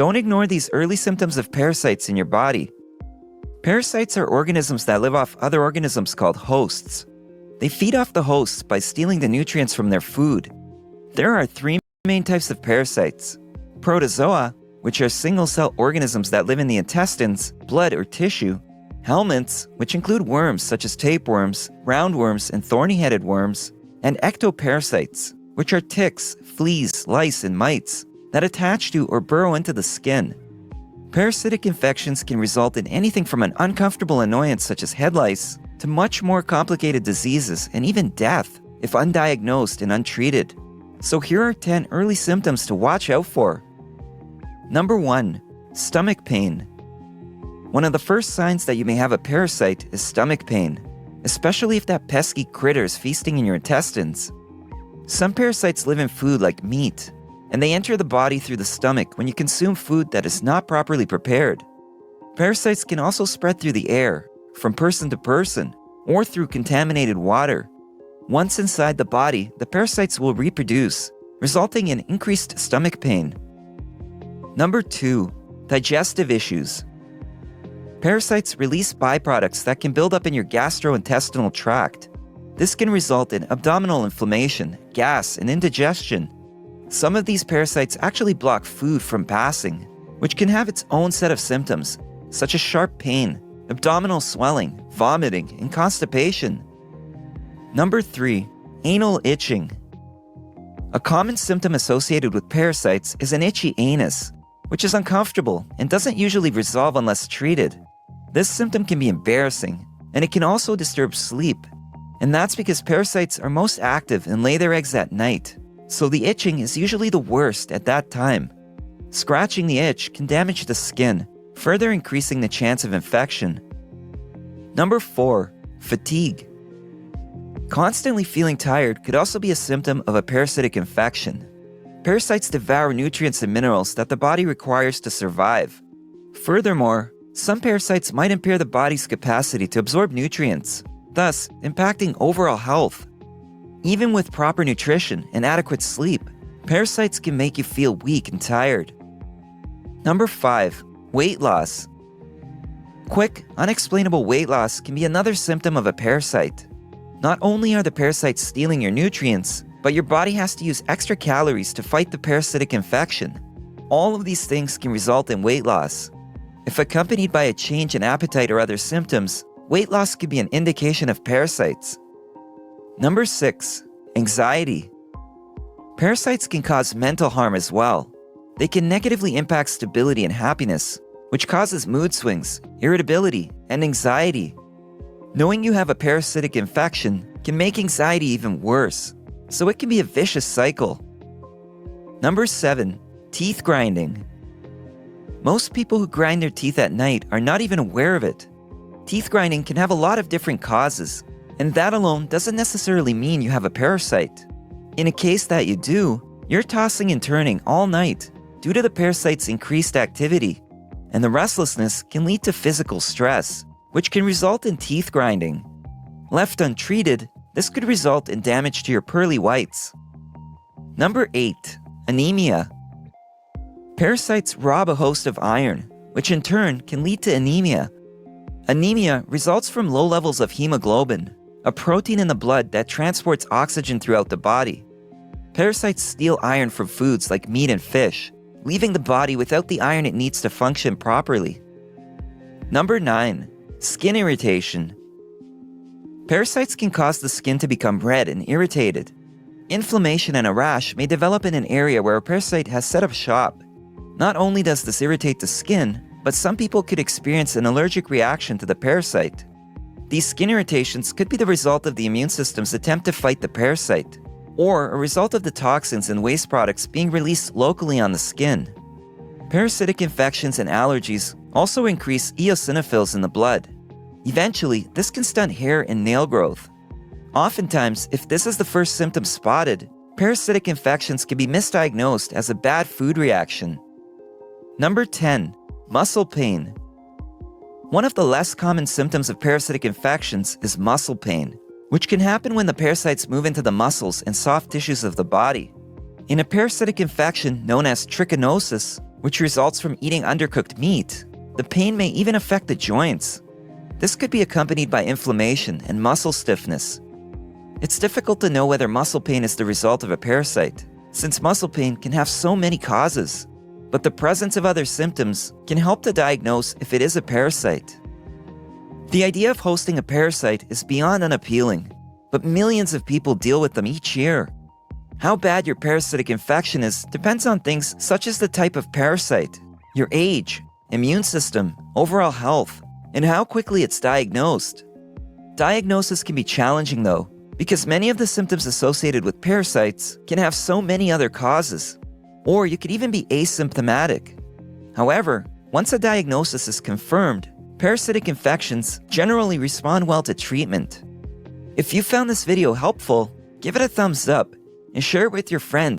Don't ignore these early symptoms of parasites in your body. Parasites are organisms that live off other organisms called hosts. They feed off the hosts by stealing the nutrients from their food. There are three main types of parasites: protozoa, which are single-cell organisms that live in the intestines, blood, or tissue; helminths, which include worms such as tapeworms, roundworms, and thorny-headed worms; and ectoparasites, which are ticks, fleas, lice, and mites that attach to or burrow into the skin. Parasitic infections can result in anything from an uncomfortable annoyance such as head lice to much more complicated diseases and even death if undiagnosed and untreated. So here are 10 early symptoms to watch out for. Number 1. Stomach pain. One of the first signs that you may have a parasite is stomach pain, especially if that pesky critter is feasting in your intestines. Some parasites live in food like meat, and they enter the body through the stomach when you consume food that is not properly prepared. Parasites can also spread through the air, from person to person, or through contaminated water. Once inside the body, the parasites will reproduce, resulting in increased stomach pain. Number 2. Digestive issues. Parasites release byproducts that can build up in your gastrointestinal tract. This can result in abdominal inflammation, gas, and indigestion. Some of these parasites actually block food from passing, which can have its own set of symptoms, such as sharp pain, abdominal swelling, vomiting, and constipation. Number 3. Anal itching. A common symptom associated with parasites is an itchy anus, which is uncomfortable and doesn't usually resolve unless treated. This symptom can be embarrassing, and it can also disturb sleep. And that's because parasites are most active and lay their eggs at night, so the itching is usually the worst at that time. Scratching the itch can damage the skin, further increasing the chance of infection. Number 4. Fatigue. Constantly feeling tired could also be a symptom of a parasitic infection. Parasites devour nutrients and minerals that the body requires to survive. Furthermore, some parasites might impair the body's capacity to absorb nutrients, thus impacting overall health. Even with proper nutrition and adequate sleep, parasites can make you feel weak and tired. Number 5. Weight loss. Quick, unexplainable weight loss can be another symptom of a parasite. Not only are the parasites stealing your nutrients, but your body has to use extra calories to fight the parasitic infection. All of these things can result in weight loss. If accompanied by a change in appetite or other symptoms, weight loss could be an indication of parasites. Number 6. Anxiety. Parasites can cause mental harm as well. They can negatively impact stability and happiness, which causes mood swings, irritability, and anxiety. Knowing you have a parasitic infection can make anxiety even worse, so it can be a vicious cycle. Number 7. Teeth grinding. Most people who grind their teeth at night are not even aware of it. Teeth grinding can have a lot of different causes, and that alone doesn't necessarily mean you have a parasite. In a case that you do, you're tossing and turning all night due to the parasite's increased activity, and the restlessness can lead to physical stress, which can result in teeth grinding. Left untreated, this could result in damage to your pearly whites. Number 8. Anemia. Parasites rob a host of iron, which in turn can lead to anemia. Anemia results from low levels of hemoglobin, a protein in the blood that transports oxygen throughout the body. Parasites steal iron from foods like meat and fish, leaving the body without the iron it needs to function properly. Number 9. Skin irritation. Parasites can cause the skin to become red and irritated. Inflammation and a rash may develop in an area where a parasite has set up shop. Not only does this irritate the skin, but some people could experience an allergic reaction to the parasite. These skin irritations could be the result of the immune system's attempt to fight the parasite, or a result of the toxins and waste products being released locally on the skin. Parasitic infections and allergies also increase eosinophils in the blood. Eventually, this can stunt hair and nail growth. Oftentimes, if this is the first symptom spotted, parasitic infections can be misdiagnosed as a bad food reaction. Number 10. Muscle pain. One of the less common symptoms of parasitic infections is muscle pain, which can happen when the parasites move into the muscles and soft tissues of the body. In a parasitic infection known as trichinosis, which results from eating undercooked meat. The pain may even affect the joints. This could be accompanied by inflammation and muscle stiffness. It's difficult to know whether muscle pain is the result of a parasite, since muscle pain can have so many causes. But the presence of other symptoms can help to diagnose if it is a parasite. The idea of hosting a parasite is beyond unappealing, but millions of people deal with them each year. How bad your parasitic infection is depends on things such as the type of parasite, your age, immune system, overall health, and how quickly it's diagnosed. Diagnosis can be challenging though, because many of the symptoms associated with parasites can have so many other causes, or you could even be asymptomatic. However, once a diagnosis is confirmed, parasitic infections generally respond well to treatment. If you found this video helpful, give it a thumbs up and share it with your friends.